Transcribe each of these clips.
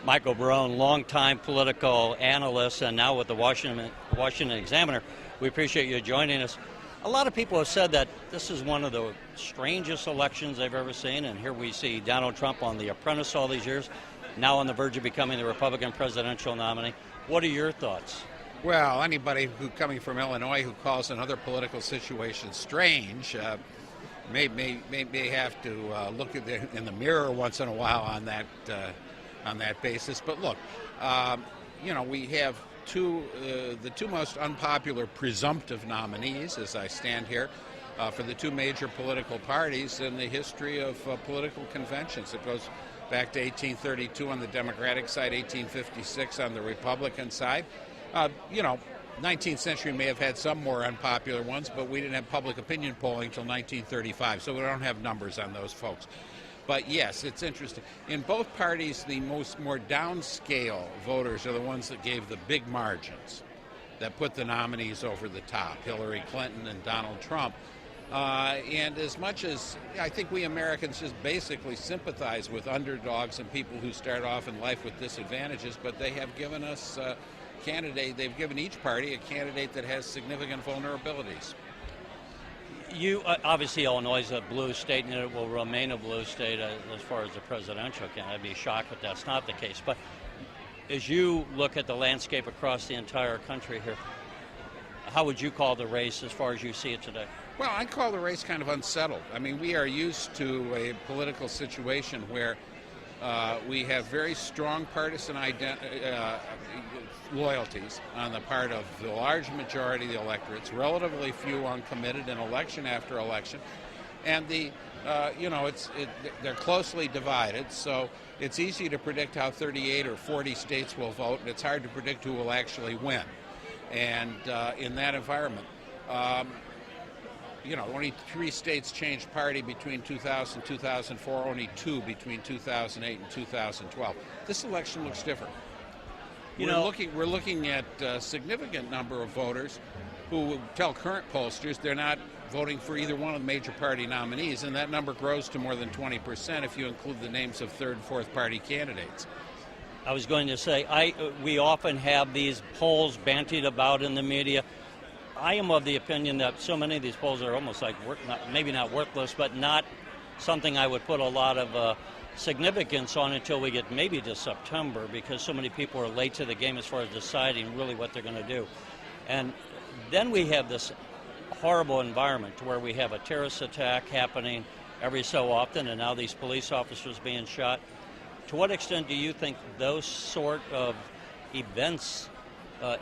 Michael Barone, longtime political analyst and now with the Washington Examiner. We appreciate you joining us. A lot of people have said that this is one of the strangest elections they've ever seen, and here we see Donald Trump on The Apprentice all these years, now on the verge of becoming the Republican presidential nominee. What are your thoughts? Well, anybody coming from Illinois who calls another political situation strange may have to look in the mirror once in a while on that basis. But look, we have the two most unpopular presumptive nominees, as I stand here, for the two major political parties in the history of political conventions. It goes back to 1832 on the Democratic side, 1856 on the Republican side. 19th century may have had some more unpopular ones, but we didn't have public opinion polling until 1935, so we don't have numbers on those folks. But yes, it's interesting. In both parties, the more downscale voters are the ones that gave the big margins, that put the nominees over the top, Hillary Clinton and Donald Trump. And as much as I think we Americans just basically sympathize with underdogs and people who start off in life with disadvantages, but they have given us they've given each party a candidate that has significant vulnerabilities. Obviously, Illinois is a blue state, and it will remain a blue state as far as the presidential candidate. I'd be shocked if that's not the case. But as you look at the landscape across the entire country here, how would you call the race as far as you see it today? Well, I call the race kind of unsettled. I mean, we are used to a political situation where we have very strong partisan loyalties on the part of the large majority of the electorates, relatively few uncommitted in election after election, and they're closely divided, so it's easy to predict how 38 or 40 states will vote, and it's hard to predict who will actually win. And in that environment, only 3 states changed party between 2000 and 2004, only 2 between 2008 and 2012. This election looks different. We're looking at a significant number of voters who tell current pollsters they're not voting for either one of the major party nominees, and that number grows to more than 20% if you include the names of third and fourth party candidates. I was going to say, we often have these polls bantied about in the media. I am of the opinion that so many of these polls are almost like, maybe not worthless, but not something I would put a lot of significance on until we get maybe to September, because so many people are late to the game as far as deciding really what they're going to do. And then we have this horrible environment to where we have a terrorist attack happening every so often, and now these police officers being shot. To what extent do you think those sort of events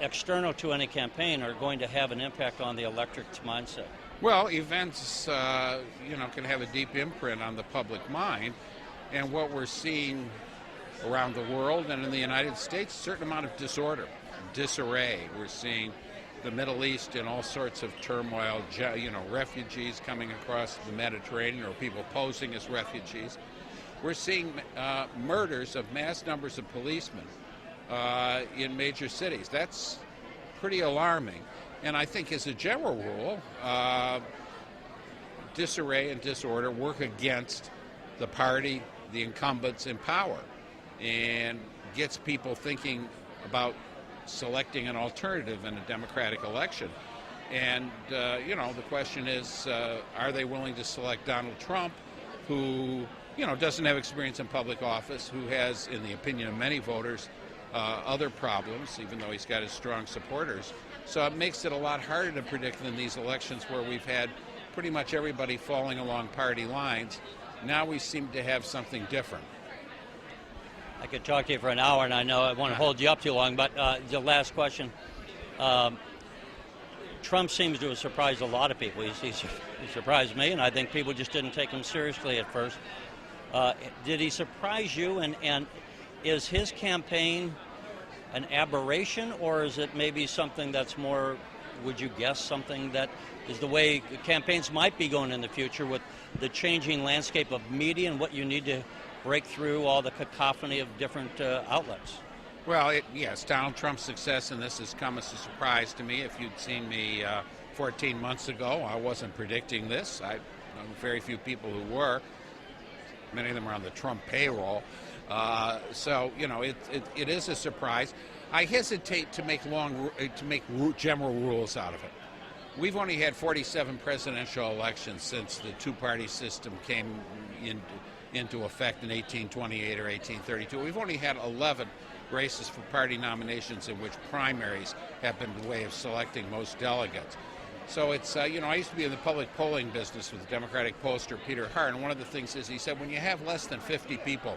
external to any campaign are going to have an impact on the electorate's mindset? Well, events, can have a deep imprint on the public mind, and what we're seeing around the world and in the United States, a certain amount of disorder, disarray. We're seeing the Middle East in all sorts of turmoil, refugees coming across the Mediterranean or people posing as refugees. We're seeing murders of mass numbers of policemen in major cities. That's pretty alarming. And I think as a general rule, disarray and disorder work against the party, the incumbents in power, and gets people thinking about selecting an alternative in a democratic election. And, the question is, are they willing to select Donald Trump, who, doesn't have experience in public office, who has, in the opinion of many voters, other problems, even though he's got his strong supporters. So it makes it a lot harder to predict than these elections where we've had pretty much everybody falling along party lines. Now we seem to have something different. I could talk to you for an hour, and I know I won't hold you up too long, but the last question. Trump seems to have surprised a lot of people. He surprised me, and I think people just didn't take him seriously at first. Did he surprise you, and is his campaign an aberration, or is it maybe something that's more, would you guess, something that is the way campaigns might be going in the future with the changing landscape of media and what you need to break through all the cacophony of different outlets? Well, yes, Donald Trump's success in this has come as a surprise to me. If you'd seen me 14 months ago, I wasn't predicting this. I know very few people who were. Many of them are on the Trump payroll. So it is a surprise. I hesitate to make general rules out of it. We've only had 47 presidential elections since the two-party system came into effect in 1828 or 1832. We've only had 11 races for party nominations in which primaries have been the way of selecting most delegates. So it's, I used to be in the public polling business with the Democratic pollster Peter Hart, and one of the things is he said when you have less than 50 people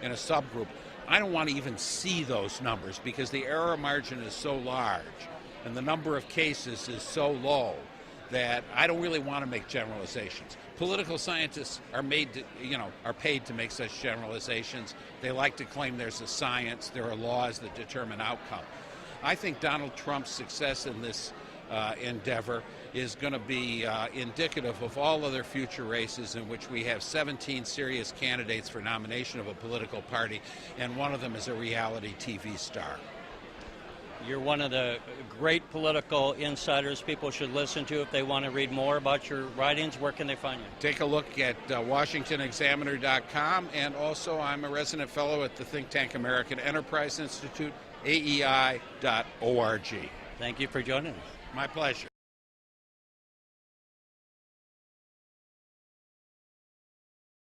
in a subgroup, I don't want to even see those numbers because the error margin is so large and the number of cases is so low that I don't really want to make generalizations. Political scientists are paid to make such generalizations. They like to claim there's a science, there are laws that determine outcome. I think Donald Trump's success in this endeavor is going to be indicative of all other future races in which we have 17 serious candidates for nomination of a political party, and one of them is a reality TV star. You're one of the great political insiders people should listen to if they want to read more about your writings. Where can they find you? Take a look at WashingtonExaminer.com, and also I'm a resident fellow at the think tank American Enterprise Institute, AEI.org. Thank you for joining us. My pleasure.